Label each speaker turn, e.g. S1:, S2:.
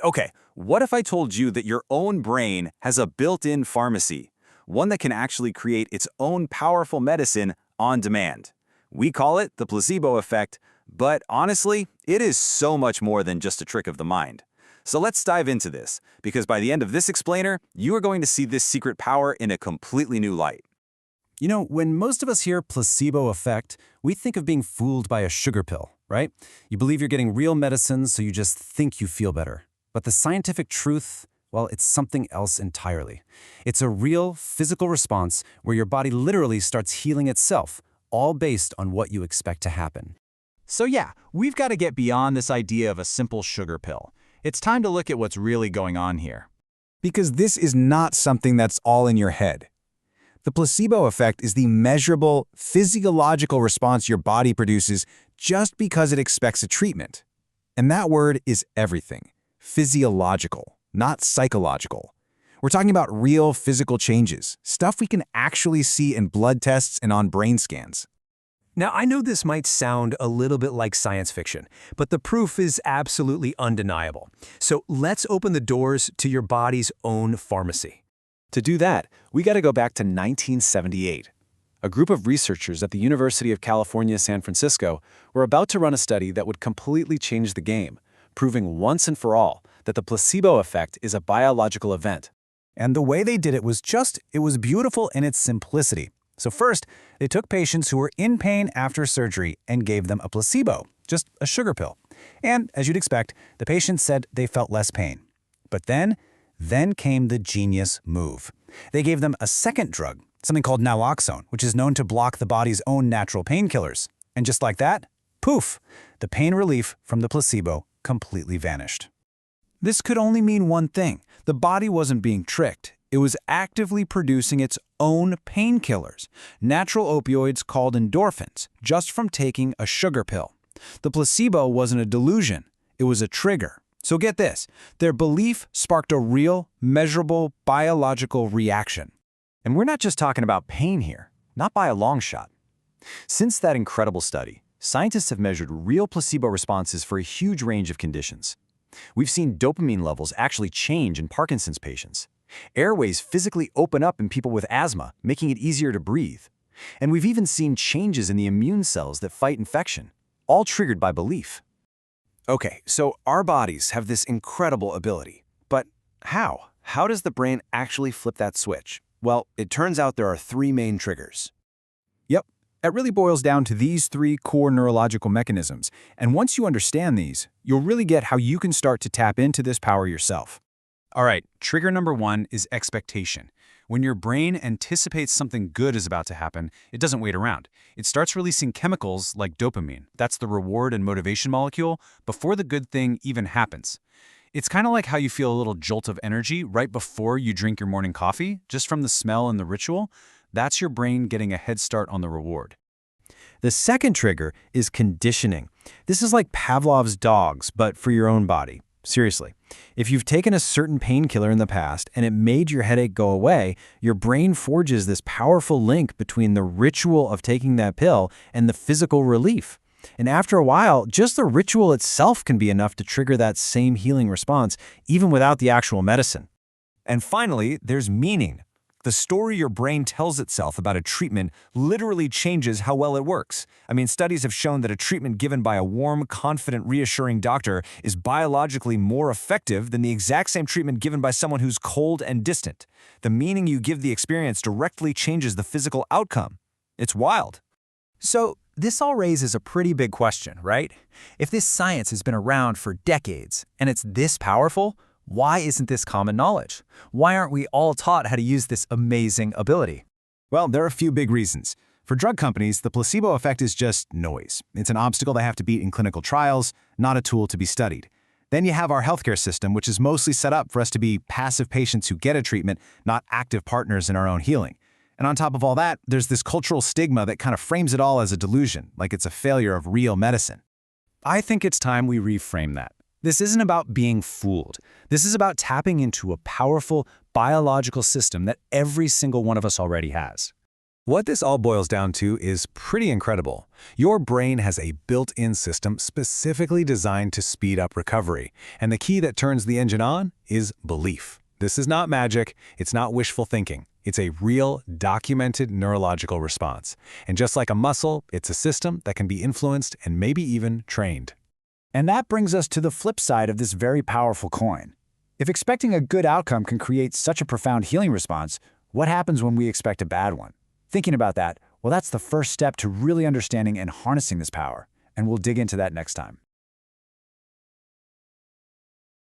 S1: Okay, what if I told you that your own brain has a built-in pharmacy, one that can actually create its own powerful medicine on demand? We call it the placebo effect, but honestly, it is so much more than just a trick of the mind. So let's dive into this, because by the end of this explainer, you are going to see this secret power in a completely new light.
S2: You know, when most of us hear placebo effect, we think of being fooled by a sugar pill, right? You believe you're getting real medicine, so you just think you feel better. But the scientific truth, well, it's something else entirely. It's a real physical response where your body literally starts healing itself, all based on what you expect to happen.
S3: So yeah, we've got to get beyond this idea of a simple sugar pill. It's time to look at what's really going on here.
S4: Because this is not something that's all in your head. The placebo effect is the measurable, physiological response your body produces just because it expects a treatment. And that word is everything. Physiological, not psychological. We're talking about real physical changes, stuff we can actually see in blood tests and on brain scans.
S5: Now, I know this might sound a little bit like science fiction, but the proof is absolutely undeniable. So let's open the doors to your body's own pharmacy.
S6: To do that, we got to go back to 1978. A group of researchers at the University of California, San Francisco were about to run a study that would completely change the game, proving once and for all that the placebo effect is a biological event.
S2: And the way they did it was beautiful in its simplicity. So first, they took patients who were in pain after surgery and gave them a placebo, just a sugar pill. And as you'd expect, the patients said they felt less pain. But then came the genius move. They gave them a second drug, something called naloxone, which is known to block the body's own natural painkillers. And just like that, poof, the pain relief from the placebo completely vanished. This could only mean one thing. The body wasn't being tricked. It was actively producing its own painkillers, natural opioids called endorphins, just from taking a sugar pill. The placebo wasn't a delusion. It was a trigger. So get this, their belief sparked a real, measurable, biological reaction.
S3: And we're not just talking about pain here, not by a long shot. Since that incredible study, scientists have measured real placebo responses for a huge range of conditions. We've seen dopamine levels actually change in Parkinson's patients. Airways physically open up in people with asthma, making it easier to breathe. And we've even seen changes in the immune cells that fight infection, all triggered by belief.
S6: Okay, so our bodies have this incredible ability. But how? How does the brain actually flip that switch? Well, it turns out there are three main triggers.
S4: Yep, it really boils down to these three core neurological mechanisms. And once you understand these, you'll really get how you can start to tap into this power yourself.
S2: All right, trigger number one is expectation. When your brain anticipates something good is about to happen, it doesn't wait around. It starts releasing chemicals like dopamine. That's the reward and motivation molecule before the good thing even happens. It's kind of like how you feel a little jolt of energy right before you drink your morning coffee, just from the smell and the ritual. That's your brain getting a head start on the reward.
S5: The second trigger is conditioning. This is like Pavlov's dogs, but for your own body. Seriously, if you've taken a certain painkiller in the past and it made your headache go away, your brain forges this powerful link between the ritual of taking that pill and the physical relief. And after a while, just the ritual itself can be enough to trigger that same healing response, even without the actual medicine.
S2: And finally, there's meaning. The story your brain tells itself about a treatment literally changes how well it works. I mean, studies have shown that a treatment given by a warm, confident, reassuring doctor is biologically more effective than the exact same treatment given by someone who's cold and distant. The meaning you give the experience directly changes the physical outcome. It's wild.
S3: So, this all raises a pretty big question, right? If this science has been around for decades and it's this powerful, why isn't this common knowledge? Why aren't we all taught how to use this amazing ability?
S4: Well, there are a few big reasons. For drug companies, the placebo effect is just noise. It's an obstacle they have to beat in clinical trials, not a tool to be studied. Then you have our healthcare system, which is mostly set up for us to be passive patients who get a treatment, not active partners in our own healing. And on top of all that, there's this cultural stigma that kind of frames it all as a delusion, like it's a failure of real medicine.
S2: I think it's time we reframe that. This isn't about being fooled. This is about tapping into a powerful biological system that every single one of us already has. What this all boils down to is pretty incredible. Your brain has a built-in system specifically designed to speed up recovery, and the key that turns the engine on is belief. This is not magic, it's not wishful thinking. It's a real, documented neurological response. And just like a muscle, it's a system that can be influenced and maybe even trained.
S3: And that brings us to the flip side of this very powerful coin. If expecting a good outcome can create such a profound healing response, what happens when we expect a bad one? Thinking about that, well, that's the first step to really understanding and harnessing this power, and we'll dig into that next time.